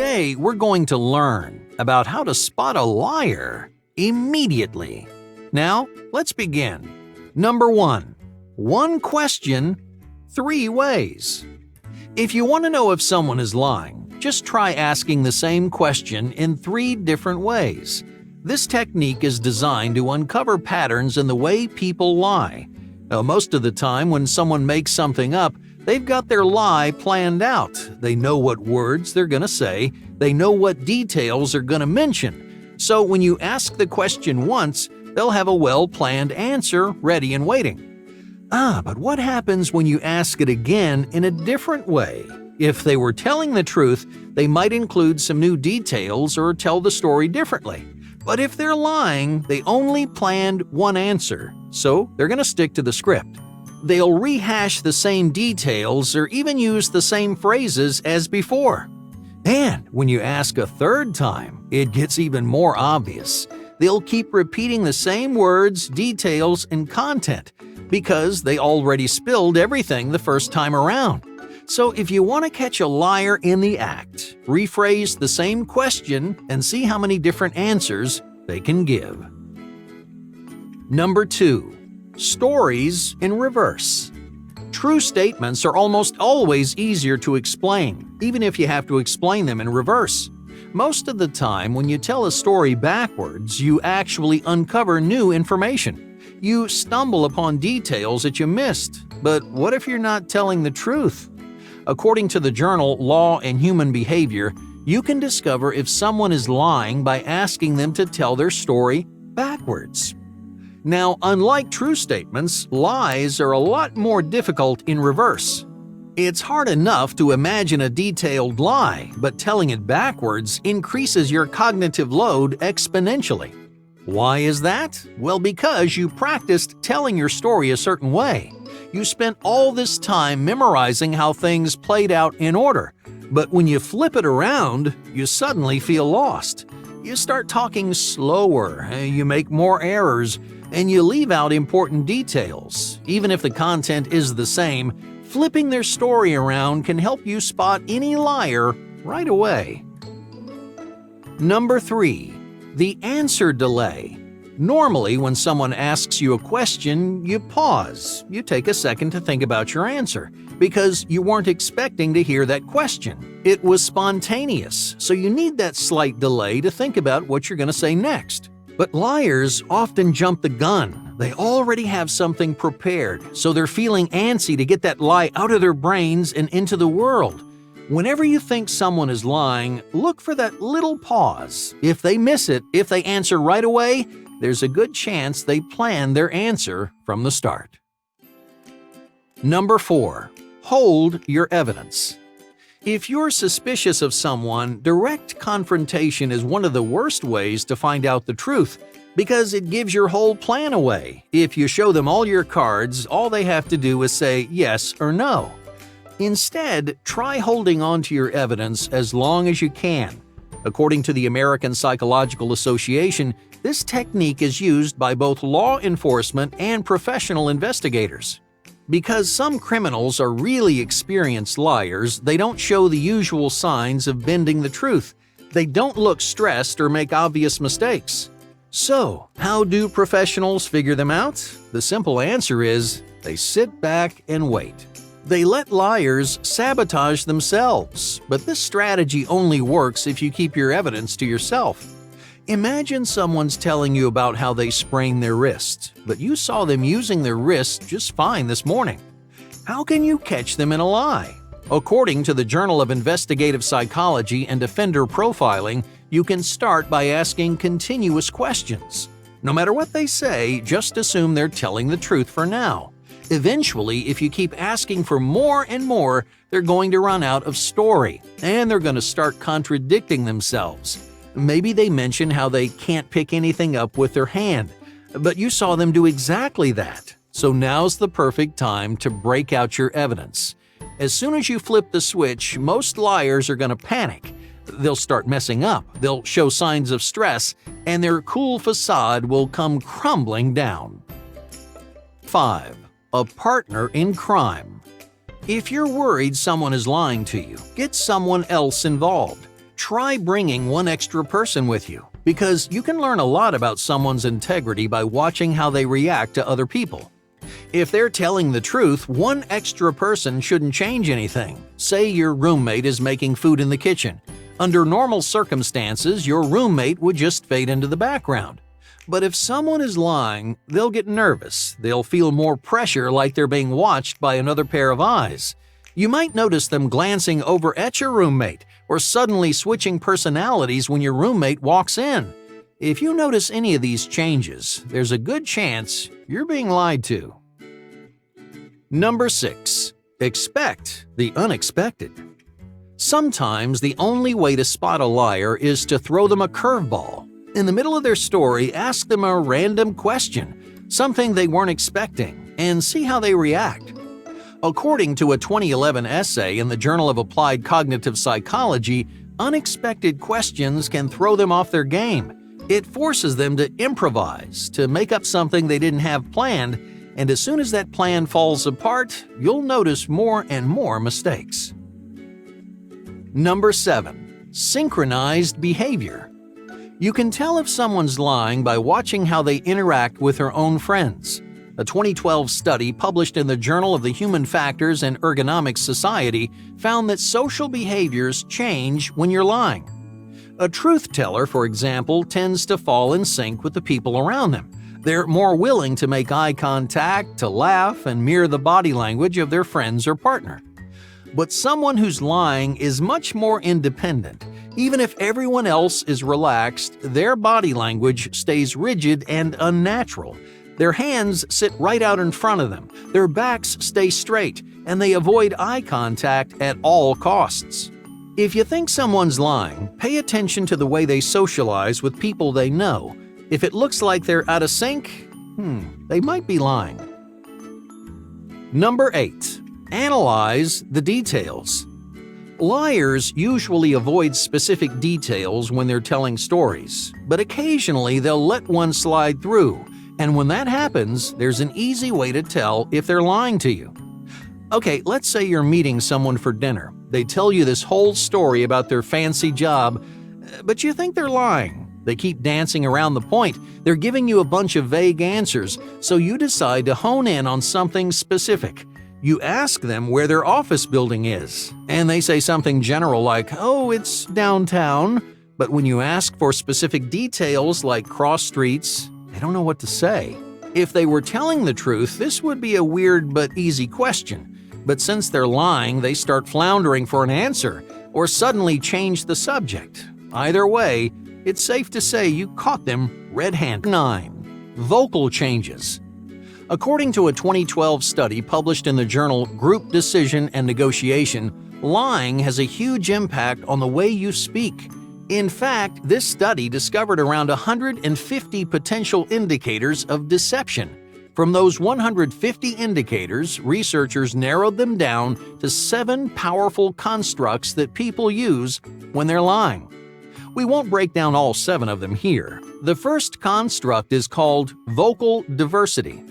Today, we're going to learn about how to spot a liar immediately. Now, let's begin. Number 1. One question, 3 ways. If you want to know if someone is lying, just try asking the same question in 3 different ways. This technique is designed to uncover patterns in the way people lie. Now, most of the time when someone makes something up, they've got their lie planned out. They know what words they're going to say. They know what details they're going to mention. So when you ask the question once, they'll have a well-planned answer ready and waiting. But what happens when you ask it again in a different way? If they were telling the truth, they might include some new details or tell the story differently. But if they're lying, they only planned one answer, so they're going to stick to the script. They'll rehash the same details or even use the same phrases as before. And when you ask a third time, it gets even more obvious. They'll keep repeating the same words, details, and content because they already spilled everything the first time around. So if you want to catch a liar in the act, rephrase the same question and see how many different answers they can give. Number 2. Stories in reverse. True statements are almost always easier to explain, even if you have to explain them in reverse. Most of the time, when you tell a story backwards, you actually uncover new information. You stumble upon details that you missed. But what if you're not telling the truth? According to the journal Law and Human Behavior, you can discover if someone is lying by asking them to tell their story backwards. Now, unlike true statements, lies are a lot more difficult in reverse. It's hard enough to imagine a detailed lie, but telling it backwards increases your cognitive load exponentially. Why is that? Well, because you practiced telling your story a certain way. You spent all this time memorizing how things played out in order. But when you flip it around, you suddenly feel lost. You start talking slower, you make more errors, and you leave out important details. Even if the content is the same, flipping their story around can help you spot any liar right away. Number 3. The answer delay. Normally, when someone asks you a question, you pause. You take a second to think about your answer, because you weren't expecting to hear that question. It was spontaneous, so you need that slight delay to think about what you're going to say next. But liars often jump the gun. They already have something prepared, so they're feeling antsy to get that lie out of their brains and into the world. Whenever you think someone is lying, look for that little pause. If they miss it, if they answer right away, there's a good chance they planned their answer from the start. Number 4. Hold your evidence. If you're suspicious of someone, direct confrontation is one of the worst ways to find out the truth because it gives your whole plan away. If you show them all your cards, all they have to do is say yes or no. Instead, try holding on to your evidence as long as you can. According to the American Psychological Association, this technique is used by both law enforcement and professional investigators. Because some criminals are really experienced liars, they don't show the usual signs of bending the truth. They don't look stressed or make obvious mistakes. So, how do professionals figure them out? The simple answer is they sit back and wait. They let liars sabotage themselves, but this strategy only works if you keep your evidence to yourself. Imagine someone's telling you about how they sprained their wrist, but you saw them using their wrist just fine this morning. How can you catch them in a lie? According to the Journal of Investigative Psychology and Offender Profiling, you can start by asking continuous questions. No matter what they say, just assume they're telling the truth for now. Eventually, if you keep asking for more and more, they're going to run out of story, and they're going to start contradicting themselves. Maybe they mention how they can't pick anything up with their hand, but you saw them do exactly that. So now's the perfect time to break out your evidence. As soon as you flip the switch, most liars are going to panic. They'll start messing up, they'll show signs of stress, and their cool facade will come crumbling down. 5. A partner in crime. If you're worried someone is lying to you, get someone else involved. Try bringing one extra person with you, because you can learn a lot about someone's integrity by watching how they react to other people. If they're telling the truth, one extra person shouldn't change anything. Say your roommate is making food in the kitchen. Under normal circumstances, your roommate would just fade into the background. But if someone is lying, they'll get nervous. They'll feel more pressure, like they're being watched by another pair of eyes. You might notice them glancing over at your roommate or suddenly switching personalities when your roommate walks in. If you notice any of these changes, there's a good chance you're being lied to. Number 6. Expect the unexpected. Sometimes the only way to spot a liar is to throw them a curveball. In the middle of their story, ask them a random question, something they weren't expecting, and see how they react. According to a 2011 essay in the Journal of Applied Cognitive Psychology, unexpected questions can throw them off their game. It forces them to improvise, to make up something they didn't have planned, and as soon as that plan falls apart, you'll notice more and more mistakes. Number 7. Synchronized behavior. You can tell if someone's lying by watching how they interact with their own friends. A 2012 study published in the Journal of the Human Factors and Ergonomics Society found that social behaviors change when you're lying. A truth teller, for example, tends to fall in sync with the people around them. They're more willing to make eye contact, to laugh, and mirror the body language of their friends or partner. But someone who's lying is much more independent. Even if everyone else is relaxed, their body language stays rigid and unnatural. Their hands sit right out in front of them, their backs stay straight, and they avoid eye contact at all costs. If you think someone's lying, pay attention to the way they socialize with people they know. If it looks like they're out of sync, they might be lying. Number 8. Analyze the details. Liars usually avoid specific details when they're telling stories, but occasionally they'll let one slide through, and when that happens, there's an easy way to tell if they're lying to you. Okay, let's say you're meeting someone for dinner. They tell you this whole story about their fancy job, but you think they're lying. They keep dancing around the point. They're giving you a bunch of vague answers, so you decide to hone in on something specific. You ask them where their office building is, and they say something general like, "Oh, it's downtown." But when you ask for specific details like cross streets, they don't know what to say. If they were telling the truth, this would be a weird but easy question. But since they're lying, they start floundering for an answer, or suddenly change the subject. Either way, it's safe to say you caught them red-handed. 9. Vocal changes. According to a 2012 study published in the journal Group Decision and Negotiation, lying has a huge impact on the way you speak. In fact, this study discovered around 150 potential indicators of deception. From those 150 indicators, researchers narrowed them down to 7 powerful constructs that people use when they're lying. We won't break down all 7 of them here. The first construct is called vocal diversity.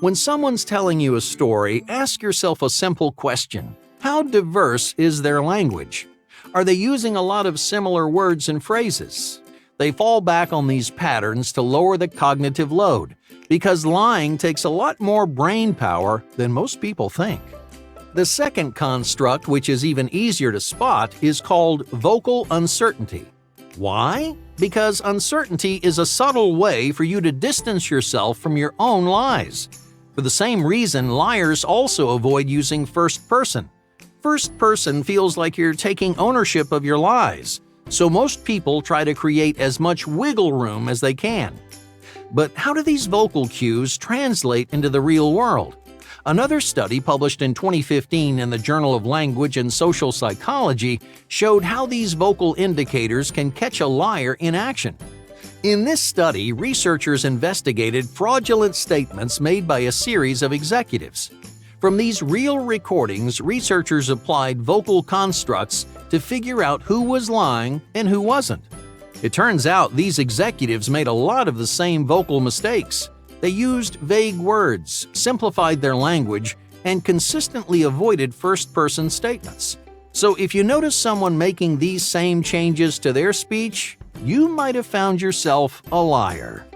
When someone's telling you a story, ask yourself a simple question. How diverse is their language? Are they using a lot of similar words and phrases? They fall back on these patterns to lower the cognitive load, because lying takes a lot more brain power than most people think. The second construct, which is even easier to spot, is called vocal uncertainty. Why? Because uncertainty is a subtle way for you to distance yourself from your own lies. For the same reason, liars also avoid using first person. First person feels like you're taking ownership of your lies, so most people try to create as much wiggle room as they can. But how do these vocal cues translate into the real world? Another study published in 2015 in the Journal of Language and Social Psychology showed how these vocal indicators can catch a liar in action. In this study, researchers investigated fraudulent statements made by a series of executives. From these real recordings, researchers applied vocal constructs to figure out who was lying and who wasn't. It turns out these executives made a lot of the same vocal mistakes. They used vague words, simplified their language, and consistently avoided first-person statements. So if you notice someone making these same changes to their speech, you might have found yourself a liar.